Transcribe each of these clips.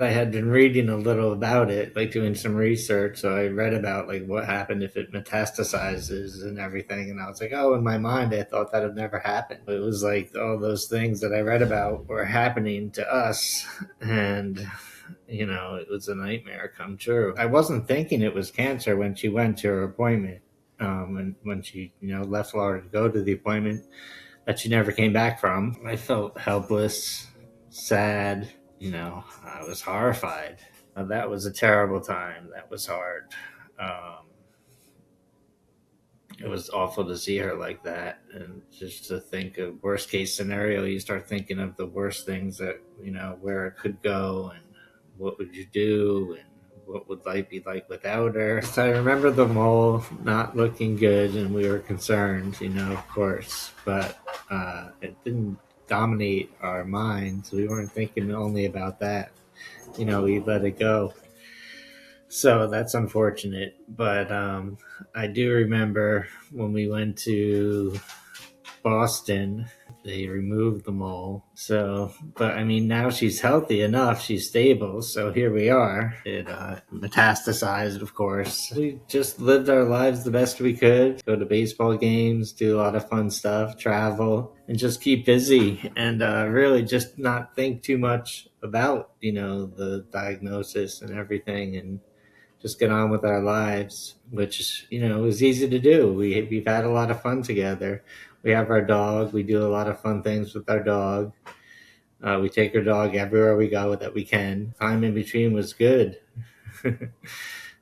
I had been reading a little about it, like doing some research. So I read about like what happened if it metastasizes and everything. And I was like, oh, in my mind, I thought that would never happen. It was like all those things that I read about were happening to us. And, it was a nightmare come true. I wasn't thinking it was cancer when she went to her appointment. And when she, left Florida to go to the appointment that she never came back from, I felt helpless, sad. I was horrified. That was a terrible time. That was hard. Um, it was awful to see her like that, and just to think of worst case scenario, you start thinking of the worst things that where it could go, and what would you do, and what would life be like without her. So I remember the mole not looking good, and we were concerned, of course, but it didn't dominate our minds. We weren't thinking only about that. We let it go. So that's unfortunate. But I do remember when we went to Boston, they removed the mole. So, but I mean, now she's healthy enough, she's stable. So here we are. It metastasized, of course. We just lived our lives the best we could, go to baseball games, do a lot of fun stuff, travel, and just keep busy and really just not think too much about, the diagnosis and everything, and just get on with our lives, which is easy to do. We've had a lot of fun together. We have our dog. We do a lot of fun things with our dog. We take our dog everywhere we go that we can. Time in between was good.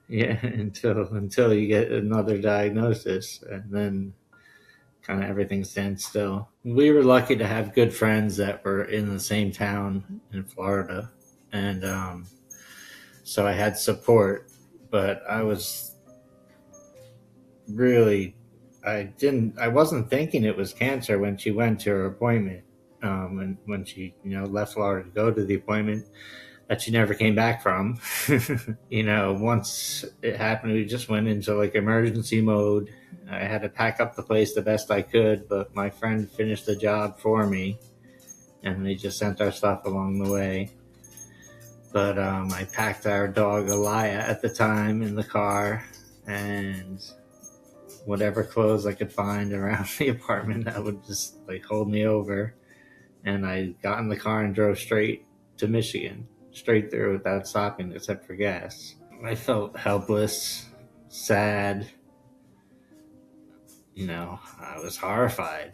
Yeah, until you get another diagnosis, and then kind of everything stands still. We were lucky to have good friends that were in the same town in Florida, and so I had support. But I was really, I wasn't thinking it was cancer when she went to her appointment. And when she, left Florida to go to the appointment that she never came back from. Once it happened, we just went into like emergency mode. I had to pack up the place the best I could, but my friend finished the job for me, and they just sent our stuff along the way. But I packed our dog Alaya at the time in the car, and whatever clothes I could find around the apartment that would just like hold me over. And I got in the car and drove straight to Michigan, straight through without stopping except for gas. I felt helpless, sad. I was horrified.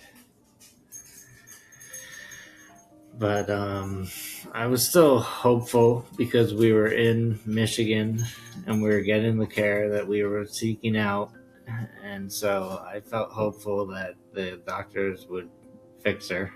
But I was still hopeful because we were in Michigan and we were getting the care that we were seeking out. And so I felt hopeful that the doctors would fix her,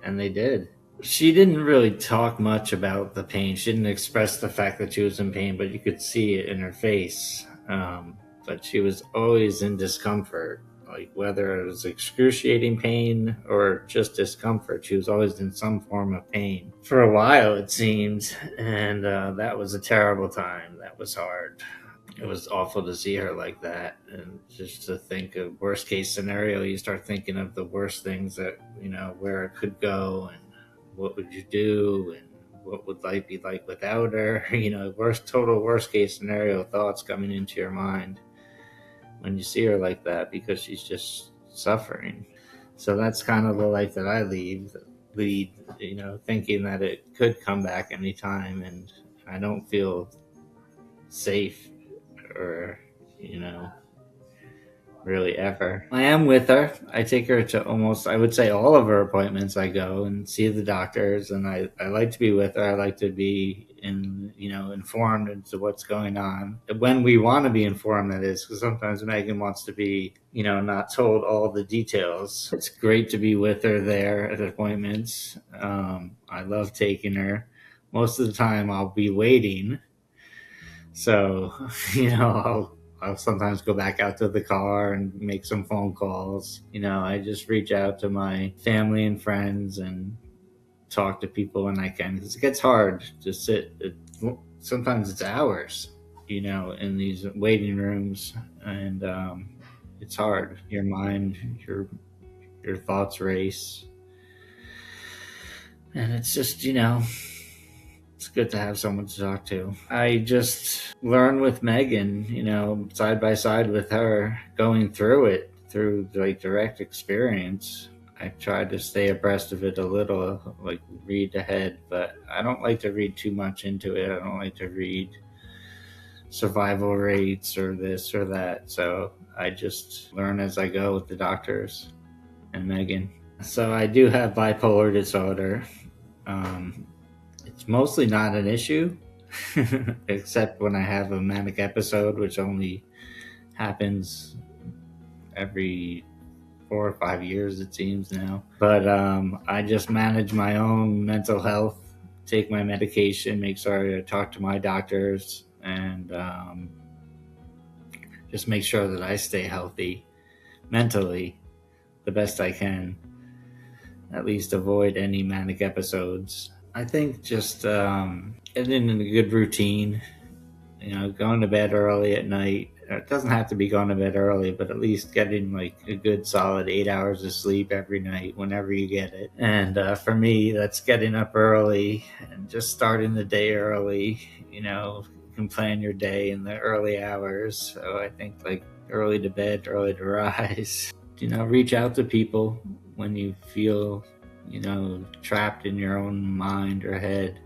and they did. She didn't really talk much about the pain. She didn't express the fact that she was in pain, but you could see it in her face. But she was always in discomfort, like whether it was excruciating pain or just discomfort. She was always in some form of pain for a while, it seemed. And that was a terrible time. That was hard. It was awful to see her like that, and just to think of worst case scenario, you start thinking of the worst things that where it could go, and what would you do, and what would life be like without her. Total worst case scenario thoughts coming into your mind when you see her like that, because she's just suffering. So that's kind of the life that I lead, thinking that it could come back anytime, and I don't feel safe or really ever. I am with her. I take her to almost, I would say, all of her appointments. I go and see the doctors, and I like to be with her. I like to be informed into what's going on when we want to be informed, that is, because sometimes Megan wants to be not told all the details. It's great to be with her there at appointments. I love taking her. Most of the time I'll be waiting, so I'll sometimes go back out to the car and make some phone calls. I just reach out to my family and friends and talk to people when I can, because it gets hard to sit. Sometimes it's hours, in these waiting rooms, and it's hard. Your mind, your thoughts race, and it's just it's good to have someone to talk to. I just learn with Megan, side by side with her, going through it through like direct experience. I try to stay abreast of it a little, like read ahead, but I don't like to read too much into it. I don't like to read survival rates or this or that. So I just learn as I go with the doctors and Megan. So I do have bipolar disorder. It's mostly not an issue, except when I have a manic episode, which only happens every 4 or 5 years, it seems now. But I just manage my own mental health, take my medication, make sure I talk to my doctors, and just make sure that I stay healthy mentally the best I can, at least avoid any manic episodes. I think just getting in a good routine, going to bed early at night. It doesn't have to be going to bed early, but at least getting like a good solid 8 hours of sleep every night whenever you get it. And for me, that's getting up early and just starting the day early. You can plan your day in the early hours. So I think like early to bed, early to rise. Reach out to people when you feel trapped in your own mind or head.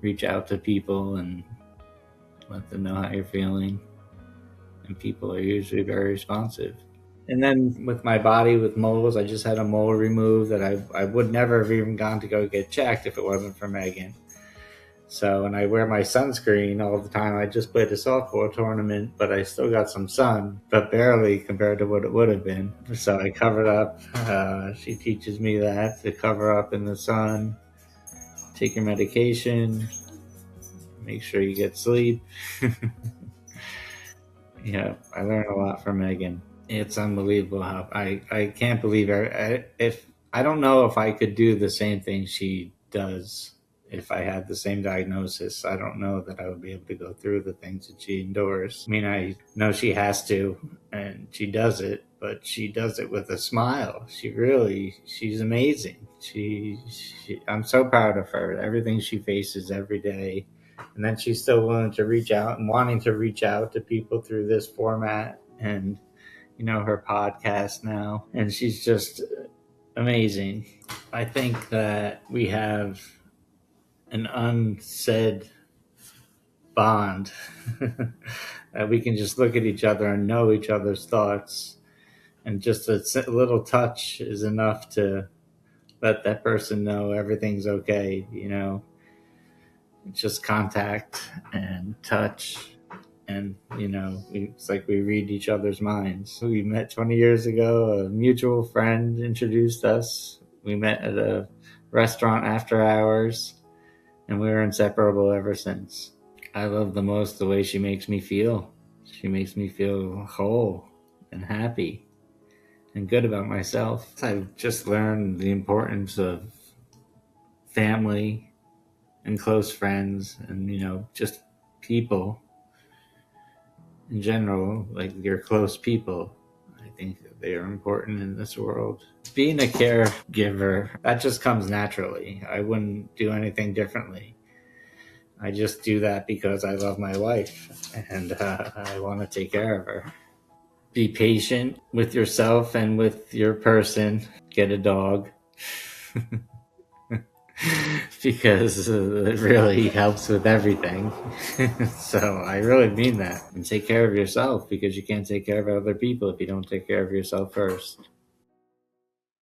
Reach out to people and let them know how you're feeling, and people are usually very responsive. And then with my body, with moles, I just had a mole removed that I would never have even gone to go get checked if it wasn't for Megan. So, and I wear my sunscreen all the time. I just played a softball tournament, but I still got some sun, but barely compared to what it would have been. So I covered up. She teaches me that, to cover up in the sun, take your medication, make sure you get sleep. Yeah, I learned a lot from Megan. It's unbelievable how I can't believe it. If I don't know if I could do the same thing she does if I had the same diagnosis. I don't know that I would be able to go through the things that she endures. I mean, I know she has to, and she does it, but she does it with a smile. She's amazing. I'm so proud of her. Everything she faces every day. And then she's still willing to reach out and wanting to reach out to people through this format and, her podcast now. And she's just amazing. I think that we have an unsaid bond that we can just look at each other and know each other's thoughts. And just a little touch is enough to let that person know everything's okay, It's just contact and touch, and it's like we read each other's minds. We met 20 years ago. A mutual friend introduced us. We met at a restaurant after hours, and we were inseparable ever since. I love the most the way she makes me feel. She makes me feel whole and happy and good about myself. I've just learned the importance of family and close friends and, just people in general, like your close people. I think they are important in this world. Being a caregiver, that just comes naturally. I wouldn't do anything differently. I just do that because I love my wife and I want to take care of her. Be patient with yourself and with your person. Get a dog. Because it really helps with everything. So I really mean that. And take care of yourself, because you can't take care of other people if you don't take care of yourself first.